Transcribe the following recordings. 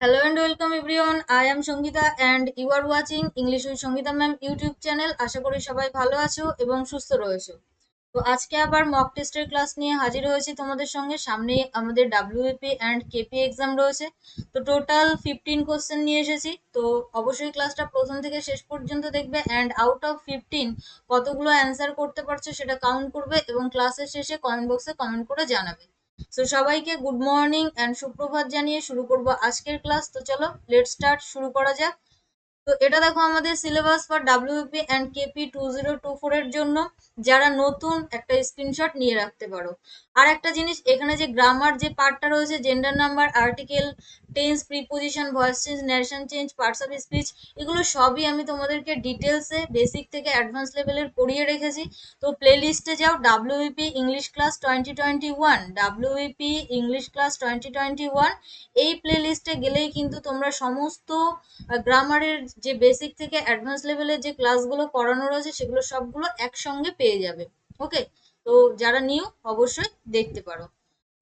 Hello and welcome everyone. I am Sangita and you are watching English with Sangita ma'am YouTube channel. আশা করি সবাই ভালো আছো এবং সুস্থ রয়েছো। তো আজকে আবার মক টেস্টের ক্লাস নিয়ে হাজির হয়েছি তোমাদের সঙ্গে। সামনে আমাদের ডাব্লিউপি অ্যান্ড কেপি এক্সাম রয়েছে। তো টোটাল 15 কোশ্চেন নিয়ে এসেছি। তো অবশ্যই ক্লাসটা প্রথম থেকে শেষ পর্যন্ত দেখবে অ্যান্ড আউট অফ 15 কতগুলো অ্যান্সার করতে পারছো সেটা কাউন্ট করবে এবং ক্লাসের শেষে কমেন্ট বক্সে কমেন্ট করে জানাবে। সো সবাইকে গুড মর্নিং অ্যান্ড সুপ্রভাত জানিয়ে শুরু করব আজকের ক্লাস। তো চলো লেট স্টার্ট, শুরু করা যাক। তো এটা দেখো আমাদের syllabus for WP and KP 2024 এর জন্য। যারা নতুন একটা স্ক্রিনশট নিয়ে রাখতে পারো। আর একটা জিনিস, এখানে যে গ্রামার যে পার্টটা রয়েছে, gender number, article, tense, preposition, voice change, narration change, parts of speech, এগুলো সবই আমি তোমাদেরকে ডিটেলসে বেসিক থেকে অ্যাডভান্স লেভেলের পড়িয়ে রেখেছি। তো প্লে লিস্টে যাও, WP English class 2021, WP English class 2021, এই প্লে লিস্টে গেলেই কিন্তু তোমরা সমস্ত গ্রামারের যে বেসিক থেকে অ্যাডভান্স লেভেলের যে ক্লাসগুলো করানো রয়েছে সেগুলো সবগুলো একসঙ্গে পেয়ে যাবে। ওকে, তো যারা নিউ অবশ্যই দেখতে পারো।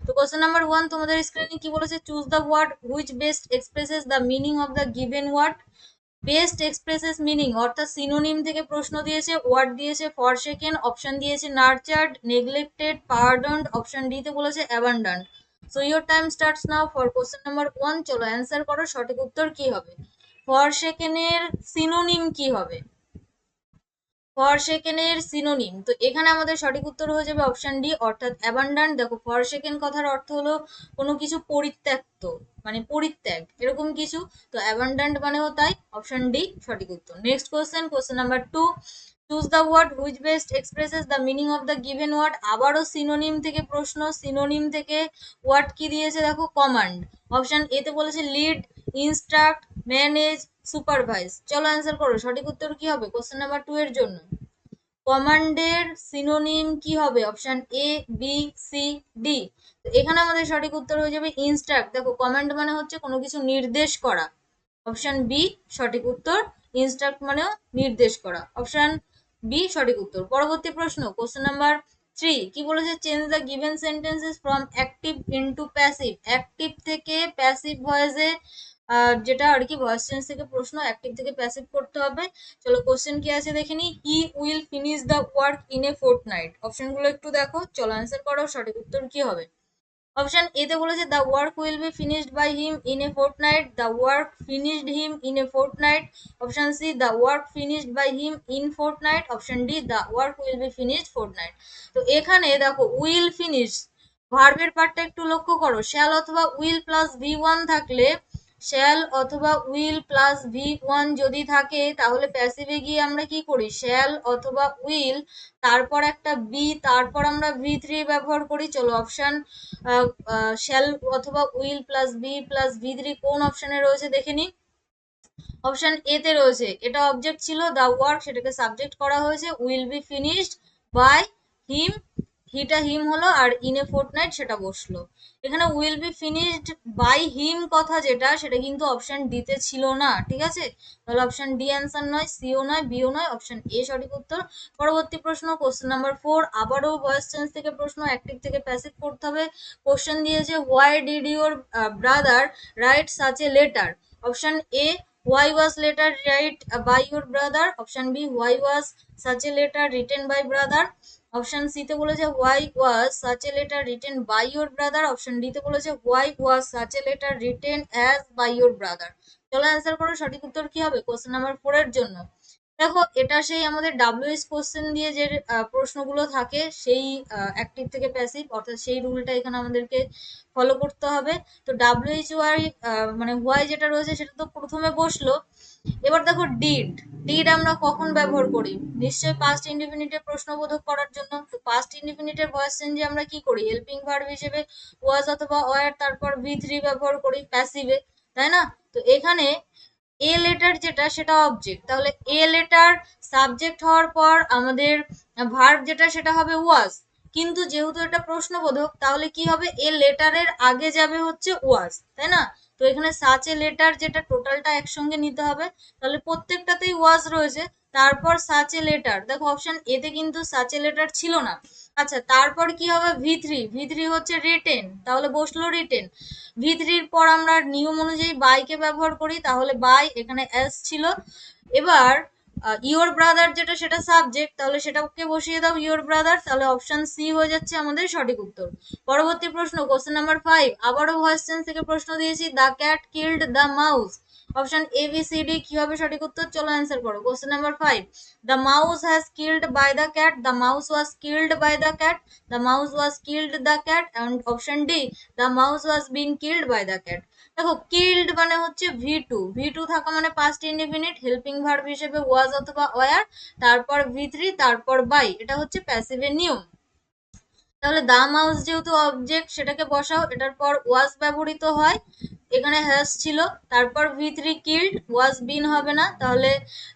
তো কোশ্চেন নাম্বার 1 তোমাদের স্ক্রিনে কি বলেছে, choose the word which best expresses the meaning of the given word. Best expresses meaning অর্থাৎ সিনোনিম থেকে প্রশ্ন দিয়েছে। ওয়ার্ড দিয়েছে ফরসেকেন, অপশন দিয়েছে nurtured, neglected, pardoned, option D তে বলেছে abundant. So your time starts now for question number 1। চলো answer করো, সঠিক উত্তর কি হবে? ফরসেকেনের সিনোনিম কি হবে? ফরসেকেনের সিনোনিম, তো এখানে আমাদের সঠিক উত্তর হয়ে যাবে অপশন ডি অর্থাৎ অ্যাবান্ডান্ট। দেখো ফরসেকেন কথার অর্থ হলো কোনো কিছু পরিত্যক্ত, মানে পরিত্যাগ এরকম কিছু। তো অ্যাবান্ডান্ট মানেও তাই, অপশন ডি সঠিক উত্তর। Next question, question number 2, choose the word which best expresses the meaning of the given word. আবারও সিনোনিম থেকে প্রশ্ন। সিনোনিম থেকে ওয়ার্ড কি দিয়েছে দেখো, কমান্ড। অপশন এ তে বলেছে লিড, ইনস্ট্রাক্ট, ম্যানেজ, সুপারভাইজ। চলো অ্যান্সার করো, সঠিক উত্তর কি হবে কোশ্চেন নাম্বার 2 এর জন্য? কমান্ডের সিনোনিম কি হবে? Option A, B, C, D. এখানে আমাদের সঠিক উত্তর হয়ে যাবে ইনস্ট্রাক্ট। দেখো কমান্ড মানে হচ্ছে কোনো কিছু নির্দেশ করা। অপশন বি সঠিক উত্তর। ইনস্ট্রাক্ট মানেও নির্দেশ করা। অপশন বি সঠিক উত্তর। পরবর্তী প্রশ্ন, কোশ্চেন নাম্বার 3 কি বলেছে, change the given sentences from active into passive. Active থেকে প্যাসিভ ভয়েসে, যেটা আর কি ভয়েস চেঞ্জ থেকে প্রশ্ন অ্যাক্টিভ থেকে প্যাসিভ করতে হবে। চলো কোশ্চেন কি আছে দেখে নি। He will finish the work in a fortnight. অপশনগুলো একটু দেখো, চলো অ্যান্সার করো, সঠিক উত্তর কি হবে? অপশন এ তে বলেছে the work will be finished by him in a fortnight, the work finished him in a fortnight. Option C the work finished by him in fortnight. Option D the work will be finished fortnight. তো এখানে দেখো will finish, ভার্বের পার্টটা একটু লক্ষ্য করো। Shall অথবা will plus V one থাকলে, শ্যাল অথবা উইল প্লাস ভি ওয়ান যদি থাকে তাহলে প্যাসিভে গিয়ে আমরা কি করি, শ্যাল অথবা উইল, তারপর একটা বি, তারপর আমরা ভি থ্রি ব্যবহার করি। চলো অপশন শ্যাল অথবা will plus be plus V three কোন অপশনে রয়েছে দেখে নি। অপশন এ তে রয়েছে, এটা অবজেক্ট ছিল দ্য ওয়ার্ক, সেটাকে সাবজেক্ট করা হয়েছে, will be finished by him, হিটা হিম হলো, আর ইন এ ফোর্টনাইট সেটা বসলো। এখানে will be finished by him কথা যেটা, সেটা কিন্তু অপশন ডি তে ছিল না, ঠিক আছে? তাহলে অপশন ডি অ্যান্সার নয়, সিও নয়, বিও নয়, অপশন এ সঠিক উত্তর। পরবর্তী প্রশ্ন, কোশ্চেন নাম্বার 4, আবারও ভয়েস চেঞ্জ থেকে প্রশ্ন, অ্যাক্টিভ থেকে প্যাসিভ করতে হবে। কোশ্চেন দিয়েছে why did your brother right such a letter. Option A, why was letter write by your brother. Option B, why was such a letter written by brother. Option C তে বলেছে why was such a letter written by your brother. Option D তে বলেছে why was such a letter written as by your brother. চলো answer করো, সঠিক উত্তর কি হবে কোশ্চেন নাম্বার 4 এর জন্য? দেখো এটা সেই আমাদের ডাব্লিউএস কোশ্চেন দিয়ে যে প্রশ্নগুলো থাকে, সেই অ্যাক্টিভ থেকে প্যাসিভ অর্থাৎ সেই রুলটা এখানে আমাদেরকে ফলো করতে হবে। তো ডাব্লিউএইচ ওয়াই মানে হোয়াই যেটা রয়েছে সেটা তো প্রথমে বসলো। এবার দেখো ডিড, ডিড আমরা কখন ব্যবহার করি? নিশ্চয়ই পাস্ট ইনডিফিনিটের প্রশ্নবোধক করার জন্য। তো পাস্ট ইনডিফিনিটের ভয়েস চেঞ্জে আমরা কি করি, হেল্পিং ভার্ব হিসেবে ওয়াজ অথবা ওয়ার, তারপর ভি থ্রি ব্যবহার করি প্যাসিভে, তাই না? তো এখানে এ লেটার যেটা সেটা অবজেক্ট, তাহলে এ লেটার সাবজেক্ট হওয়ার পর আমাদের ভার্ব যেটা সেটা হবে ওয়াজ। কিন্তু যেহেতু এটা প্রশ্নবোধক তাহলে কি হবে, এ লেটারের আগে যাবে হচ্ছে ওয়াজ, তাই না? তো এখানে সাচ এ লেটার যেটা টোটালটা একসঙ্গে নিতে হবে, তাহলে প্রত্যেকটাতেই ওয়াজ রয়েছে, তারপর সাচ এ লেটার। দেখো অপশন এতে কিন্তু সাচ এ লেটার ছিল না। আচ্ছা, তারপর কি হবে? ভি থ্রি হচ্ছে রিটেন, তাহলে বসলো রিটেন। ভি3-র পর আমরা নিয়ম অনুযায়ী বাইকে ব্যবহার করি, তাহলে বাই, এখানে এস ছিল। এবার ইওর ব্রাদার যেটা, সেটা সাবজেক্ট, তাহলে সেটাকে বসিয়ে দাও ইওর ব্রাদার, তাহলে অপশন সি হয়ে যাচ্ছে আমাদের সঠিক উত্তর। পরবর্তী প্রশ্ন, কোশ্চেন নাম্বার 5, আবারও ভয়েস চেঞ্জ থেকে প্রশ্ন দিয়েছি। The cat killed the mouse, option A B C D কি হবে সঠিক উত্তর? চলো অ্যান্সার করো। Question number 5, the mouse has killed by the cat, the mouse was killed by the cat, the mouse was killed the cat, and option D, the mouse was been killed by the cat. দেখো, killed মানে হচ্ছে V two থাকা মানে past indefinite, helping verb হিসেবে ওয়াজ অথবা war, তারপর ভি3, তারপর by, এটা হচ্ছে প্যাসিভের নিয়ম। তাহলে দা মাউস যেহেতু অবজেক্ট, সেটাকে বসাও, এটার পর ওয়াজ ব্যবহৃত হয়, এখানে হ্যাজ ছিল, তারপর ভি3 কিল্ড, ওয়াজ বিন হবে না, তাহলে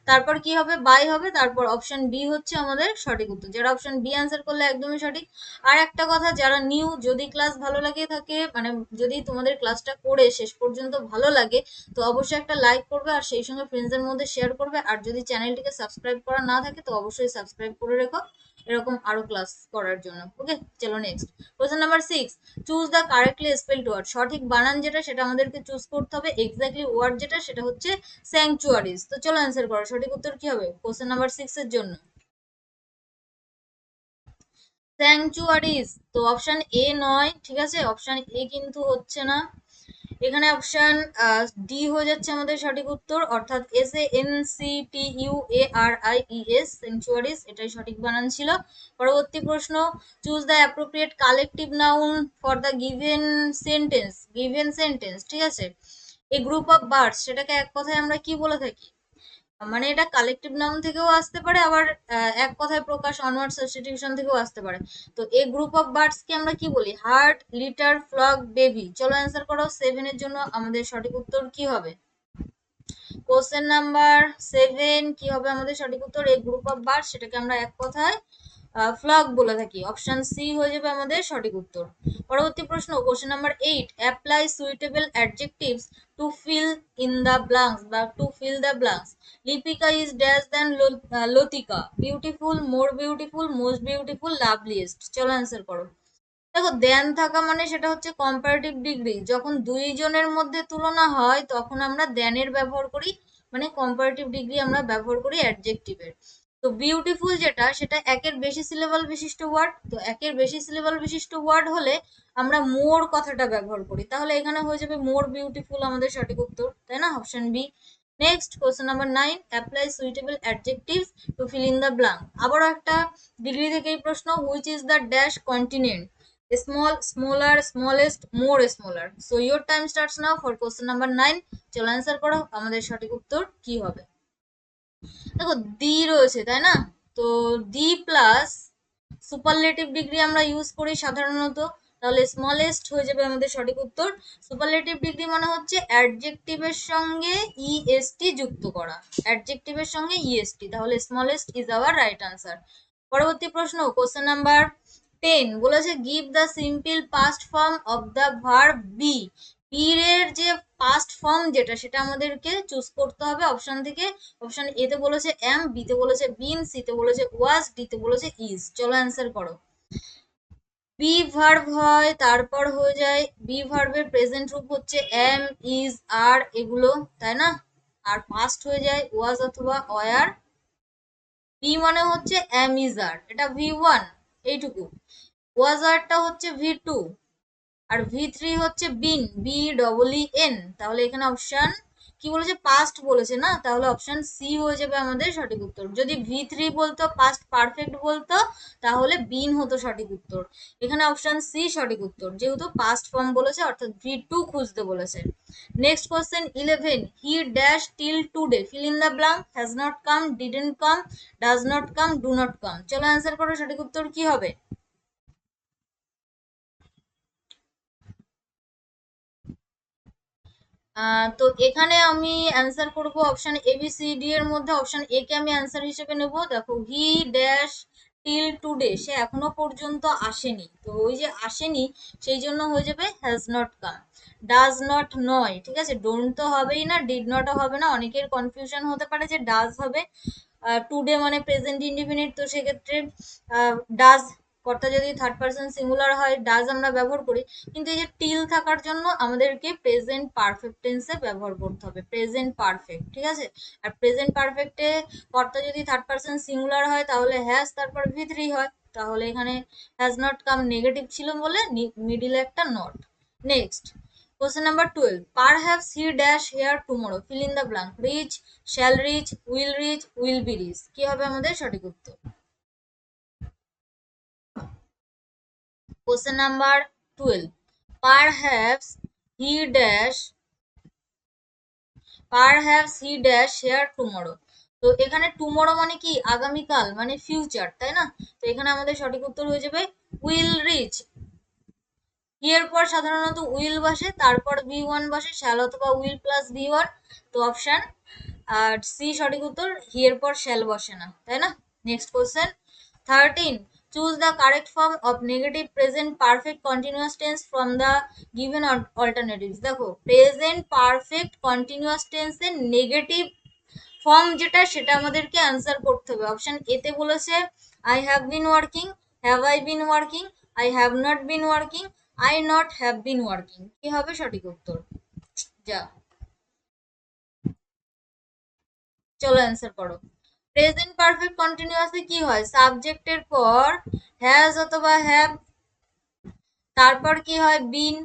তারপর কি হবে? বাই হবে, তারপর অপশন বি হচ্ছে আমাদের সঠিক উত্তর। যারা অপশন বি অ্যান্সার করলে একদমই সঠিক। আর একটা কথা, যারা নিউ, যদি ক্লাস ভালো লাগে থাকে, মানে যদি তোমাদের ক্লাসটা করে শেষ পর্যন্ত ভালো লাগে, তো অবশ্যই একটা লাইক করবে, আর সেই সঙ্গে ফ্রেন্ডসদের মধ্যে শেয়ার করবে। আর যদি চ্যানেলটিকে সাবস্ক্রাইব করা না থাকে, তো অবশ্যই সাবস্ক্রাইব করে রেখো এরকম আরো ক্লাস করার জন্য। ওকে, চলো next. Question number 6, choose the correctly spelled word, সঠিক বানান যেটা সেটা আমাদেরকে চুজ করতে হবে। এক্স্যাক্টলি ওয়ার্ড যেটা, সেটা হচ্ছে স্যাংচুয়ারিজ। তো চলো অ্যান্সার করো, সঠিক উত্তর কি হবে কোশ্চেন নাম্বার 6 এর জন্য? স্যাংচুয়ারিজ, তো অপশন এ নয়, ঠিক আছে, অপশন এ কিন্তু হচ্ছে না, এখানে অপশন ডি হয়ে যাচ্ছে আমাদের সঠিক উত্তর, অর্থাৎ SANCTUARIES, সেঞ্চুয়ারিজ, এটাই সঠিক বানান ছিল। পরবর্তী প্রশ্ন, choose the appropriate collective noun for the given sentence, ঠিক আছে। এই গ্রুপ অফ বার্ডস, সেটাকে এক কথায় আমরা কি বলে থাকি? মানে এটা কালেকটিভ নাউন থেকেও আসতে পারে, আবার এক কথায় প্রকাশ, অনওয়ার্ড সাবস্টিটিউশন থেকেও আসতে পারে। তো এই গ্রুপ অফ বার্ডস কে আমরা কি বলি? Herd, litter, flock, baby. চলো অ্যান্সার করো, 7 এর জন্য আমাদের সঠিক উত্তর কি হবে? কোশ্চেন নাম্বার 7 কি হবে আমাদের সঠিক উত্তর? এই গ্রুপ অফ বার্ডস, সেটাকে আমরা এক কথায় ফ্লক বলে থাকি। অপশন সি হয়ে যাবে আমাদের সঠিক উত্তর। পরবর্তী প্রশ্ন, question number 8, apply suitable adjectives to fill in the blanks বা to fill the blanks. Lipika is dash than Latika, beautiful, more beautiful, most beautiful, loveliest. চলো অ্যান্সার করো। দেখো, দেন থাকা মানে সেটা হচ্ছে কম্পারেটিভ ডিগ্রি, যখন দুইজনের মধ্যে তুলনা হয় তখন আমরা দেনের ব্যবহার করি, মানে কম্পারেটিভ ডিগ্রি আমরা ব্যবহার করি অ্যাডজেক্টিভের। তো বিউটিফুল যেটা, সেটা একের বেশি সিলেবল বিশিষ্ট ওয়ার্ড, তো একের বেশি সিলেবল বিশিষ্ট ওয়ার্ড হলে আমরা মোর কথাটা ব্যবহার করি, তাহলে এখানে হয়ে যাবে মোর বিউটিফুল আমাদের সঠিক উত্তর, তাই না? Option B. Next, question number 9, apply suitable adjectives to fill in the blank. আবারও একটা ডিগ্রি থেকে এই প্রশ্ন, which is the dash continent, small, smaller, smallest, more smaller. So your time starts now for question number 9. চলো answer করো, আমাদের সঠিক উত্তর কি হবে? দেখো, দি রয়েছে, তাই না? তো দি প্লাস সুপারলেটিভ ডিগ্রি আমরা ইউজ করি সাধারণত, তাহলে স্মলেস্ট হয়ে যাবে আমাদের সঠিক উত্তর। সুপারলেটিভ ডিগ্রি মানে হচ্ছে অ্যাডজেক্টিভের সঙ্গে ইএসটি যুক্ত করা, অ্যাডজেক্টিভের সঙ্গে ইএসটি, তাহলে smallest is our right answer. পরবর্তী প্রশ্ন, কোশ্চেন নাম্বার 10 বলেছে, give the simple past form of the verb be. বীর এর যে পাস্ট ফর্ম যেটা, সেটা আমাদেরকে চুজ করতে হবে অপশন থেকে। অপশন এ তে বলেছে এম, বি তে বলেছে বিন, সি তে বলেছে ওয়াজ, ডি তে বলেছে ইজ। চলো অ্যান্সার করো। বি ভার্ব হয়, তারপর হয়ে যায় বি ভার্বের প্রেজেন্ট রূপ হচ্ছে এম, ইজ, আর, এগুলো, তাই না? আর পাস্ট হয়ে যায় ওয়াজ অথবা ওয়ার। বি মানে হচ্ছে এম, ইজ, আর, এটা ভি1, এইটুকু। ওয়াজ আরটা হচ্ছে ভি2, আর ভি3 হচ্ছে বিন, BEEN। তাহলে এখানে অপশন কি বলেছে? পাস্ট বলেছে না, তাহলে অপশন সি হয়ে যাবে আমাদের সঠিক উত্তর। যদি ভি3 বলতো, পাস্ট পারফেক্ট বলতো, তাহলে বিন হতো সঠিক উত্তর। এখানে অপশন সি সঠিক উত্তর, যেহেতু পাস্ট ফর্ম বলেছে, অর্থাৎ ভি2 খুঁজতে বলেছে। Next question 11, he dash till today, fill in the blank, has not come, didn't come, does not come, do not come. চলো অ্যান্সার করো, সঠিক উত্তর কি হবে? তো এখানে আমি অ্যান্সার করব option A B C D এর মধ্যে অপশন এ কে আমি অ্যান্সার হিসেবে নেব। দেখো, হি ড্যাশ টিল টুডে, সে এখনো পর্যন্ত আসেনি, তো ওই যে আসেনি, সেই জন্য হয়ে যাবে has not come. Does not নয়, ঠিক আছে, ডোন্ট তো হবেই না, ডিড নটও হবে না, অনেকের কনফিউশন হতে পারে যে ডাজ হবে। টুডে মানে প্রেজেন্ট ইনডিফিনিট, তো সেক্ষেত্রে ডাজ কর্তা যদি থার্ড পার্সন সিঙ্গুলার হয় ডাজ আমরা ব্যবহার করি, কিন্তু এই যে টিল থাকার জন্য আমাদেরকে প্রেজেন্ট পারফেক্ট টেন্সে ব্যবহার করতে হবে, প্রেজেন্ট পারফেক্ট, ঠিক আছে। আর প্রেজেন্ট পারফেক্টে কর্তা যদি থার্ড পার্সন সিঙ্গুলার হয় তাহলে হ্যাজ তারপর V3 হয়, তাহলে এখানে হ্যাজ নট কাম নেগেটিভ ছিল বলে মিডিলে একটা not. Next question number 12, perhaps he dash here tomorrow, fill in the blank, reach, shall reach, will be reach, কি হবে আমাদের সঠিক উত্তর? question number 12, perhaps he dash here tomorrow, তো এখানে টুমরো মানে কি, আগামীকাল মানে ফিউচার, তাই না? তো এখানে আমাদের সঠিক উত্তর হয়ে যাবে উইল রিচ। এর পর সাধারণত উইল বসে, তারপর V1 বসে, শ্যাল অথবা উইল প্লাস V1, তো অপশন আর সি সঠিক উত্তর, এর পর শ্যাল বসে না, তাই না? Next question 13, choose the correct form of negative present perfect continuous tense from the given alternatives. দেখো প্রেজেন্ট পারফেক্ট কন্টিনিউয়াস টেন্সের নেগেটিভ ফর্ম যেটা, সেটা আমাদেরকে অ্যান্সার করতে হবে। অপশন এতে বলেছে I have been working, have I been working, I have not been working, I not have been working, কি হবে সঠিক উত্তর? যা, চলো অ্যান্সার করো। প্রেজেন্ট পারফেক্ট কন্টিনিউয়াসে কি হয়, সাবজেক্টের পর হ্যাজ অথবা হ্যাভ, তারপর কি হয় বিন,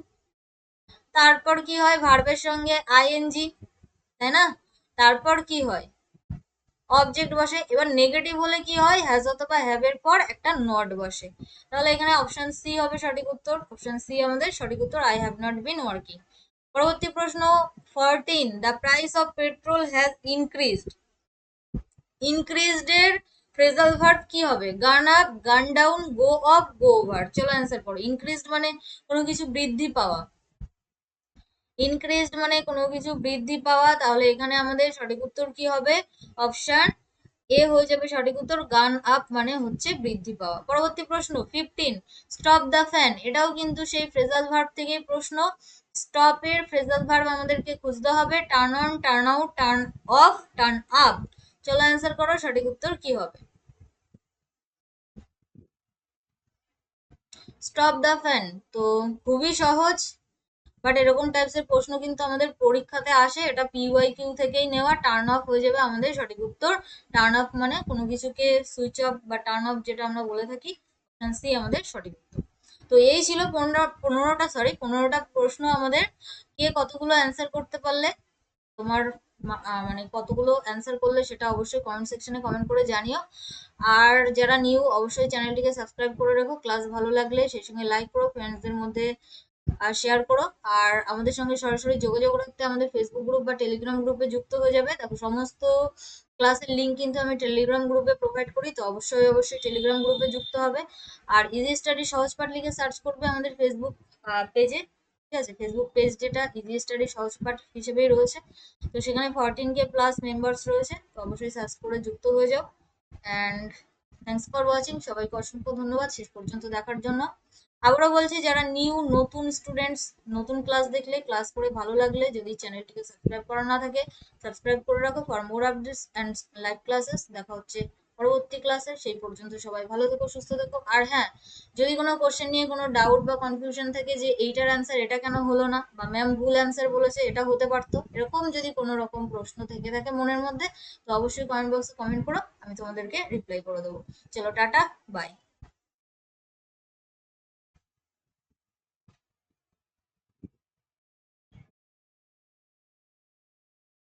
তারপর কি হয় ভার্বের সঙ্গে আইএনজি, তাই না? তারপর কি হয় অবজেক্ট বসে। এবার নেগেটিভ হলে কি হয়, হ্যাজ অথবা হ্যাভ এর পর একটা নট বসে। তাহলে এখানে অপশন সি হবে সঠিক উত্তর, অপশন সি আমাদের সঠিক উত্তর, I have not been working. পরবর্তী প্রশ্ন 14, the price of petrol has increased, increased এর ফ্রেজাল ভার্ব কি হবে, গান আপ, গান down, go of, go over. চলো অ্যান্সার করো। ইনক্রিজড মানে কোনো কিছু বৃদ্ধি পাওয়া, ইনক্রিজড মানে কোনো কিছু বৃদ্ধি পাওয়া, তাহলে এখানে আমাদের সঠিক উত্তর কি হবে, অপশন এ হয়ে যাবে সঠিক উত্তর, গান আপ মানে হচ্ছে বৃদ্ধি পাওয়া। পরবর্তী প্রশ্ন 15, স্টপ দ্য ফ্যান, এটাও কিন্তু সেই ফ্রেজাল ভার্ব থেকে প্রশ্ন। স্টপ এর ফ্রেজাল ভার্ব আমাদেরকে খুঁজতে হবে, turn on, turn out, turn off, turn up. চলো অ্যান্সার করো, সঠিক উত্তর কি হবে? স্টপ দ্য ফ্যান, তো খুবই সহজ, বাট এরকম টাইপসের প্রশ্ন কিন্তু আমাদের পরীক্ষাতে আসে, এটা PYQ থেকেই নেওয়া। টার্ন অফ হয়ে যাবে আমাদের সঠিক উত্তর, টার্ন অফ মানে কোনো কিছুকে সুইচ অফ বা টার্ন অফ যেটা আমরা বলে থাকি, অপশন সি আমাদের সঠিক উত্তর। তো এই ছিল 15টা প্রশ্ন আমাদের। কে কতগুলো অ্যান্সার করতে পারলে, তোমার মানে কতগুলো অ্যান্সার করলে সেটা অবশ্যই কমেন্ট সেকশনে কমেন্ট করে জানিও। আর যারা নিউ অবশ্যই চ্যানেলটিকে সাবস্ক্রাইব করে রেখো, ক্লাস ভালো লাগলে সেই সঙ্গে লাইক করো, ফ্রেন্ডসদের মধ্যে আর শেয়ার করো। আর আমাদের সঙ্গে সরাসরি যোগাযোগ রাখতে আমাদের ফেসবুক গ্রুপ বা টেলিগ্রাম গ্রুপে যুক্ত হয়ে যাবে। দেখো সমস্ত ক্লাসের লিঙ্ক কিন্তু আমি টেলিগ্রাম গ্রুপে প্রোভাইড করি, তো অবশ্যই টেলিগ্রাম গ্রুপে যুক্ত হবে। আর ইজি স্টাডি সহজ পাঠ লিখে সার্চ করবে আমাদের ফেসবুক পেজে, ঠিক আছে? ফেসবুক পেজ যেটা ইজি স্টাডি সহজ পাঠ হিসেবেই রয়েছে, তো সেখানে 14K প্লাস মেম্বার্স রয়েছে, তো অবশ্যই সার্চ করে যুক্ত হয়ে যাও। অ্যান্ড থ্যাংকস ফর ওয়াচিং, সবাইকে অসংখ্য ধন্যবাদ শেষ পর্যন্ত দেখার জন্য। আবারও বলছি, যারা নতুন স্টুডেন্টস, নতুন ক্লাস দেখলে, ক্লাস করে ভালো লাগলে, যদি চ্যানেলটিকে সাবস্ক্রাইব করা না থাকে সাবস্ক্রাইব করে রাখো for more updates and live classes. দেখা হচ্ছে পরবর্তী ক্লাসে, সেই পর্যন্ত সবাই ভালো থেকো, সুস্থ থেকো। আর হ্যাঁ, যদি কোনো কোশ্চেন নিয়ে কোনো ডাউট বা কনফিউশন থাকে যে এইটার অ্যান্সার এটা কেন হলো না, বা ম্যাম ভুল অ্যান্সার বলেছে এটা হতে পারতো, এরকম যদি কোনো রকম প্রশ্ন থেকে থাকে মনের মধ্যে, তো অবশ্যই কমেন্ট বক্সে কমেন্ট করো, আমি তোমাদেরকে রিপ্লাই করে দেবো। চলো টাটা, বাই।